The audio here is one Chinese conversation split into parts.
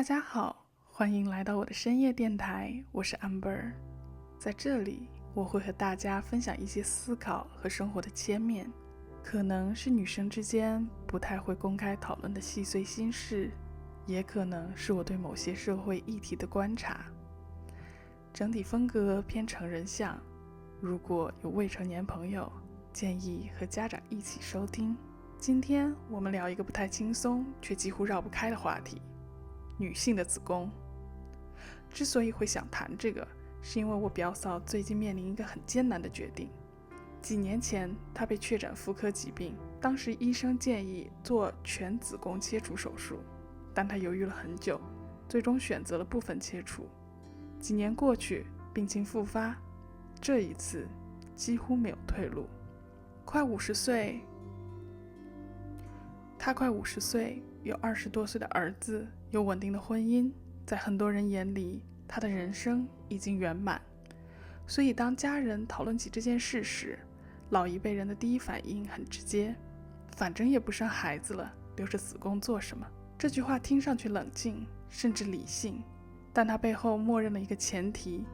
大家好，欢迎来到我的深夜电台，我是 Amber。 在这里我会和大家分享一些思考和生活的切面，可能是女生之间不太会公开讨论的细碎心事，也可能是我对某些社会议题的观察。整体风格偏成人向，如果有未成年朋友，建议和家长一起收听。今天我们聊一个不太轻松却几乎绕不开的话题，女性的子宫。之所以会想谈这个，是因为我表嫂最近面临一个很艰难的决定。几年前她被确诊妇科疾病，当时医生建议做全子宫切除手术，但她犹豫了很久，最终选择了部分切除。几年过去，病情复发，这一次几乎没有退路。她快50岁，有20多岁的儿子，有稳定的婚姻，在很多人眼里，她的人生已经圆满。所以当家人讨论起这件事时，老一辈人的第一反应很直接，反正也不生孩子了，留着子宫做什么？这句话听上去冷静甚至理性，但它背后默认了一个前提，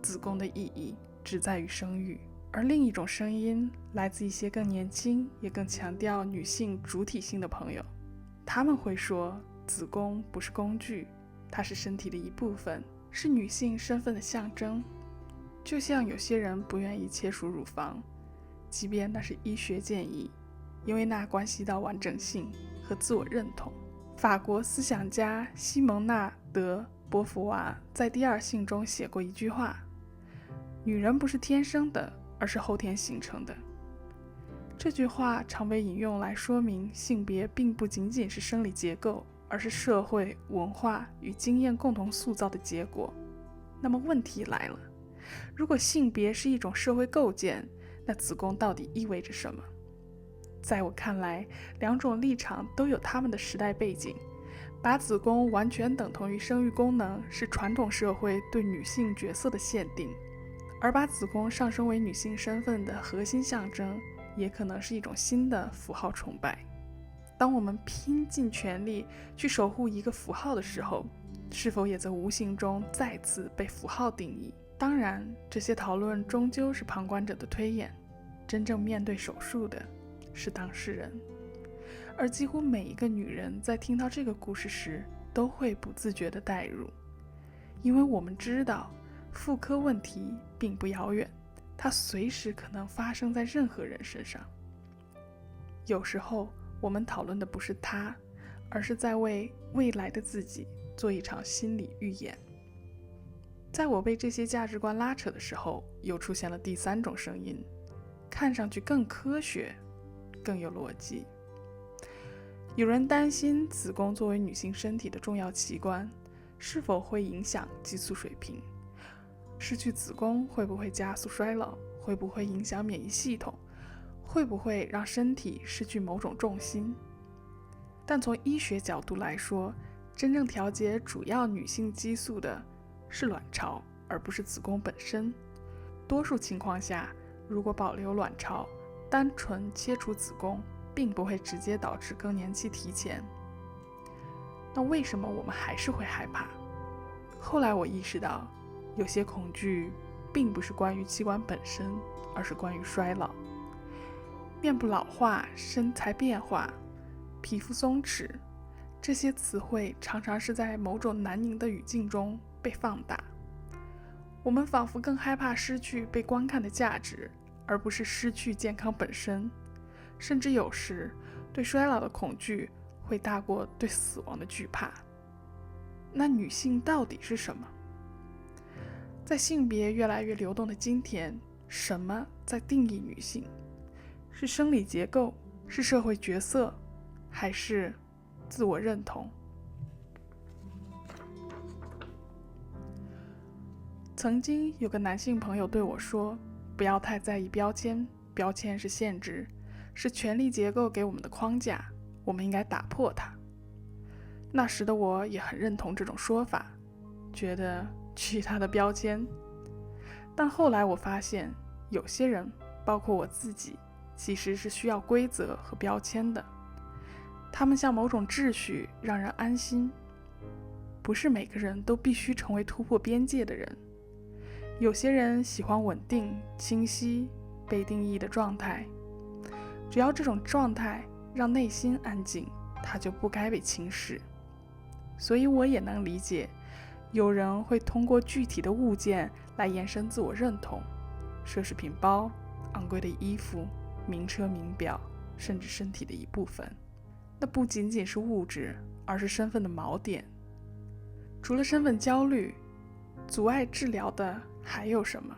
子宫的意义只在于生育。而另一种声音来自一些更年轻也更强调女性主体性的朋友，他们会说子宫不是工具，它是身体的一部分，是女性身份的象征。就像有些人不愿意切除乳房，即便那是医学建议，因为那关系到完整性和自我认同。法国思想家西蒙娜·德·波伏娃在《第二性》中写过一句话，女人不是天生的，而是后天形成的。这句话常被引用来说明性别并不仅仅是生理结构，而是社会、文化与经验共同塑造的结果。那么问题来了，如果性别是一种社会构建，那子宫到底意味着什么？在我看来，两种立场都有他们的时代背景。把子宫完全等同于生育功能，是传统社会对女性角色的限定，而把子宫上升为女性身份的核心象征，也可能是一种新的符号崇拜。当我们拼尽全力去守护一个符号的时候，是否也在无形中再次被符号定义？当然，这些讨论终究是旁观者的推演，真正面对手术的是当事人。而几乎每一个女人在听到这个故事时，都会不自觉地代入，因为我们知道妇科问题并不遥远，它随时可能发生在任何人身上。有时候我们讨论的不是它，而是在为未来的自己做一场心理预演。在我被这些价值观拉扯的时候，又出现了第三种声音，看上去更科学，更有逻辑。有人担心子宫作为女性身体的重要器官，是否会影响激素水平？失去子宫会不会加速衰老？会不会影响免疫系统？会不会让身体失去某种重心？但从医学角度来说，真正调节主要女性激素的是卵巢，而不是子宫本身。多数情况下，如果保留卵巢，单纯切除子宫，并不会直接导致更年期提前。那为什么我们还是会害怕？后来我意识到，有些恐惧并不是关于器官本身，而是关于衰老。面部老化、身材变化、皮肤松弛，这些词汇常常是在某种难宁的语境中被放大。我们仿佛更害怕失去被观看的价值，而不是失去健康本身。甚至有时，对衰老的恐惧会大过对死亡的惧怕。那女性到底是什么？在性别越来越流动的今天，什么在定义女性？是生理结构？是社会角色？还是自我认同？曾经有个男性朋友对我说，不要太在意标签，标签是限制，是权力结构给我们的框架，我们应该打破它。那时的我也很认同这种说法，觉得去他的标签。但后来我发现，有些人，包括我自己，其实是需要规则和标签的。他们像某种秩序，让人安心。不是每个人都必须成为突破边界的人。有些人喜欢稳定、清晰、被定义的状态，只要这种状态让内心安静，它就不该被轻视。所以我也能理解，有人会通过具体的物件来延伸自我认同，奢侈品包、昂贵的衣服、名车名表，甚至身体的一部分。那不仅仅是物质，而是身份的锚点。除了身份焦虑，阻碍治疗的还有什么？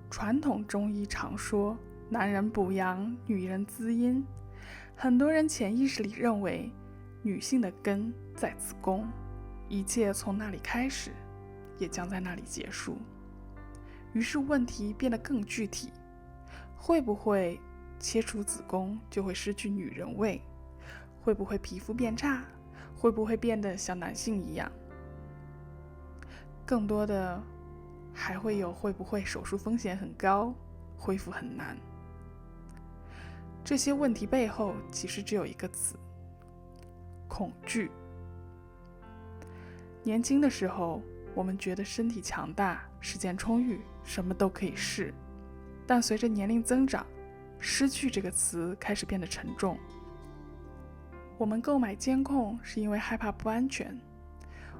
传统中医常说，男人补阳，女人滋阴。很多人潜意识里认为，女性的根在子宫，一切从那里开始，也将在那里结束。于是问题变得更具体，会不会切除子宫就会失去女人味？会不会皮肤变差？会不会变得像男性一样？更多的还会有会不会手术风险很高，恢复很难。这些问题背后其实只有一个词：恐惧。年轻的时候，我们觉得身体强大，时间充裕，什么都可以试。但随着年龄增长，失去这个词开始变得沉重。我们购买监控是因为害怕不安全，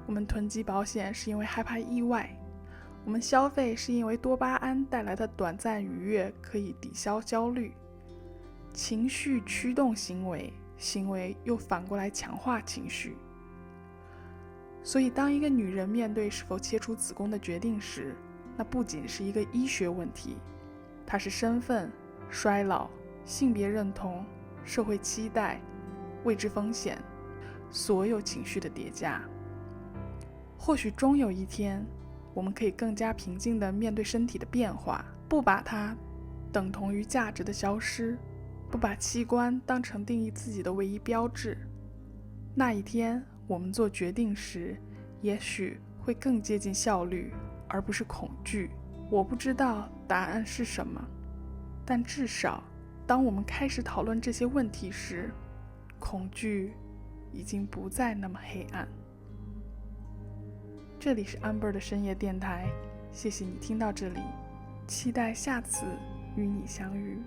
我们囤积保险是因为害怕意外，我们消费是因为多巴胺带来的短暂愉悦可以抵消焦虑。情绪驱动行为，行为又反过来强化情绪。所以当一个女人面对是否切除子宫的决定时，那不仅是一个医学问题，它是身份、衰老、性别认同、社会期待、未知风险，所有情绪的叠加。或许终有一天，我们可以更加平静地面对身体的变化，不把它等同于价值的消失，不把器官当成定义自己的唯一标志。那一天，我们做决定时，也许会更接近效率，而不是恐惧。我不知道答案是什么，但至少，当我们开始讨论这些问题时，恐惧已经不再那么黑暗。这里是 Amber 的深夜电台，谢谢你听到这里，期待下次与你相遇。